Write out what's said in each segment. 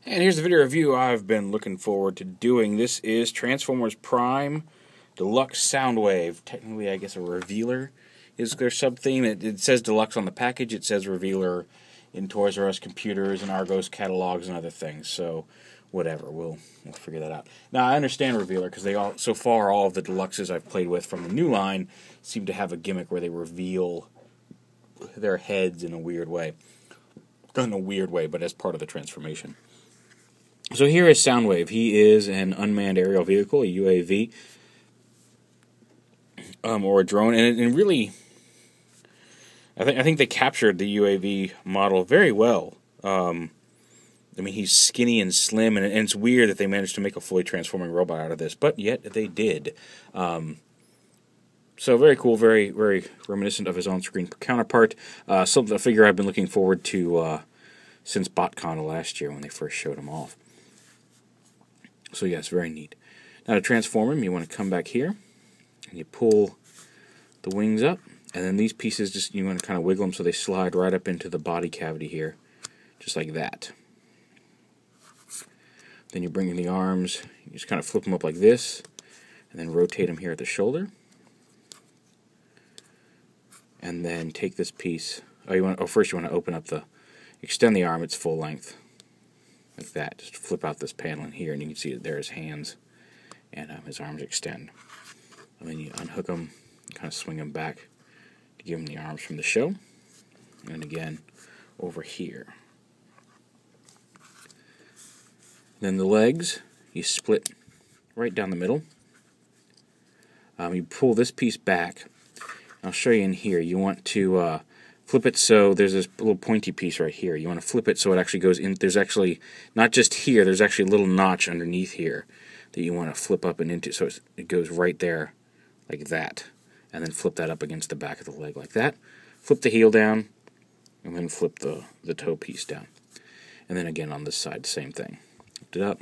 And here's the video review I've been looking forward to doing. This is Transformers Prime Deluxe Soundwave. Technically, I guess a revealer is their sub-theme. It says Deluxe on the package. It says revealer in Toys R Us computers and Argos catalogs and other things. So, whatever. We'll figure that out. Now, I understand revealer because so far all of the Deluxes I've played with from the new line seem to have a gimmick where they reveal their heads in a weird way. Not in a weird way, but as part of the transformation. So here is Soundwave. He is an unmanned aerial vehicle, a UAV, or a drone, and really, I think they captured the UAV model very well. I mean, he's skinny and slim, and it's weird that they managed to make a fully transforming robot out of this, but yet they did. So very cool, very, very reminiscent of his on-screen counterpart. A figure I've been looking forward to since BotCon last year when they first showed him off. So yes, very neat. Now to transform him, you want to come back here, and you pull the wings up, and then these pieces, you want to kind of wiggle them so they slide right up into the body cavity here, just like that. Then you bring in the arms, you just kind of flip them up like this, and then rotate them here at the shoulder. And then take this piece, first you want to open up extend the arm its full length. Like that. Just flip out this panel in here, and you can see that there his hands and his arms extend. And then you unhook them, kind of swing them back to give him the arms from the show. And again, over here. Then the legs, you split right down the middle. You pull this piece back. I'll show you in here. You want to flip it so there's this little pointy piece right here. You want to flip it so it actually goes in. There's actually, not just here, there's actually a little notch underneath here that you want to flip up and into, so it goes right there like that. And then flip that up against the back of the leg like that. Flip the heel down, and then flip the toe piece down. And then again on this side, same thing. Lift it up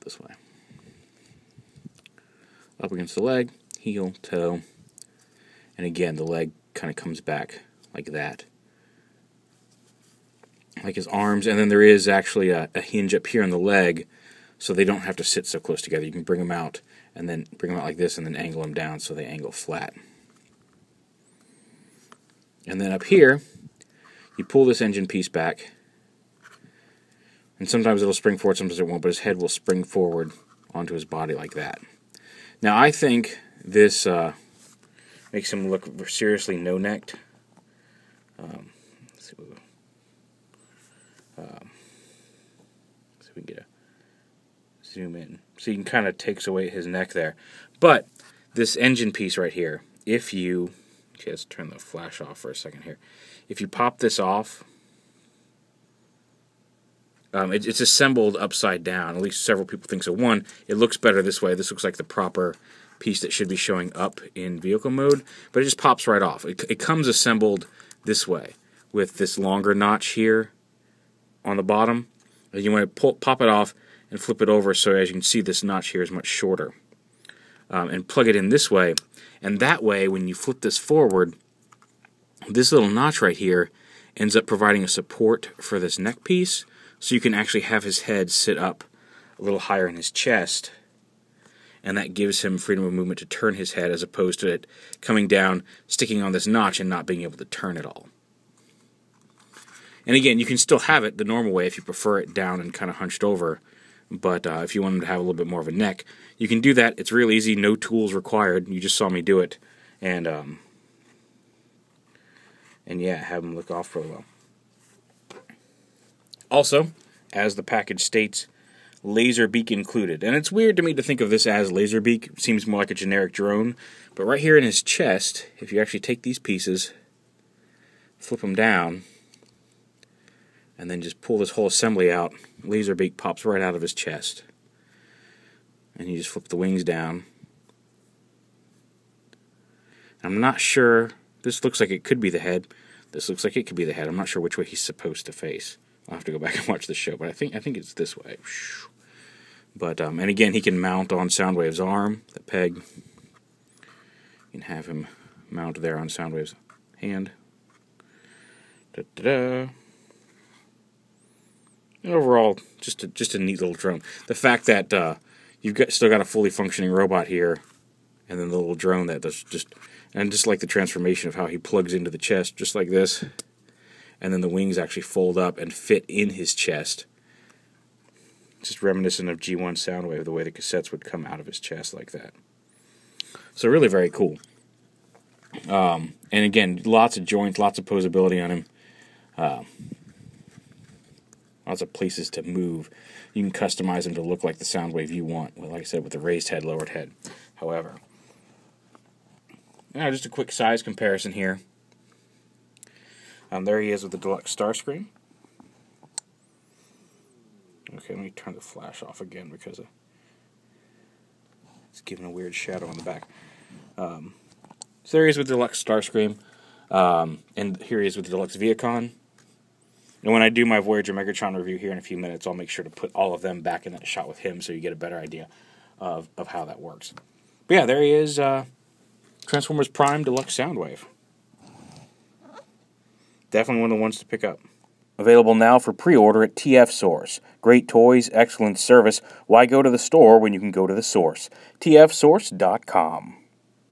this way. Up against the leg, heel, toe, and again the leg kind of comes back like that, like his arms, and then there is actually a hinge up here on the leg, so they don't have to sit so close together. You can bring them out, and then bring them out like this, and then angle them down so they angle flat. And then up here, you pull this engine piece back, and sometimes it'll spring forward, sometimes it won't, but his head will spring forward onto his body like that. Now I think this makes him look seriously no-necked. Let's see if we can get a zoom in. So you can kind of takes away his neck there. But this engine piece right here, okay, let's turn the flash off for a second here. If you pop this off, it's assembled upside down. At least several people think so. One, it looks better this way. This looks like the proper piece that should be showing up in vehicle mode, but it just pops right off. It comes assembled this way with this longer notch here on the bottom. And you want to pop it off and flip it over so as you can see this notch here is much shorter. And plug it in this way, and that way when you flip this forward, this little notch right here ends up providing a support for this neck piece, so you can actually have his head sit up a little higher in his chest, and that gives him freedom of movement to turn his head as opposed to it coming down, sticking on this notch, and not being able to turn at all. And again, you can still have it the normal way if you prefer it down and kind of hunched over, but if you want him to have a little bit more of a neck, you can do that. It's real easy, no tools required. You just saw me do it, and yeah, have him look off really well. Also, as the package states, Laserbeak included. And it's weird to me to think of this as Laserbeak. It seems more like a generic drone. But right here in his chest, if you actually take these pieces, flip them down, and then just pull this whole assembly out, Laserbeak pops right out of his chest. And you just flip the wings down. I'm not sure. This looks like it could be the head. This looks like it could be the head. I'm not sure which way he's supposed to face. I'll have to go back and watch the show, but I think it's this way. But and again, he can mount on Soundwave's arm, the peg. You can have him mount there on Soundwave's hand. Da-da-da. And overall, just a neat little drone. The fact that still got a fully functioning robot here, and then the little drone that does just like the transformation of how he plugs into the chest, just like this, and then the wings actually fold up and fit in his chest. Just reminiscent of G1 Soundwave, the way the cassettes would come out of his chest like that. So really very cool. And again, lots of joints, lots of posability on him. Lots of places to move. You can customize them to look like the Soundwave you want. Well, like I said, with the raised head, lowered head. However, just a quick size comparison here. There he is with the Deluxe Starscream. Okay, let me turn the flash off again because it's giving a weird shadow on the back. So there he is with the Deluxe Starscream. And here he is with the Deluxe Viacon. And when I do my Voyager Megatron review here in a few minutes, I'll make sure to put all of them back in that shot with him so you get a better idea of how that works. But yeah, there he is. Transformers Prime Deluxe Soundwave. Definitely one of the ones to pick up. Available now for pre-order at TF Source. Great toys, excellent service. Why go to the store when you can go to the source? tfsource.com.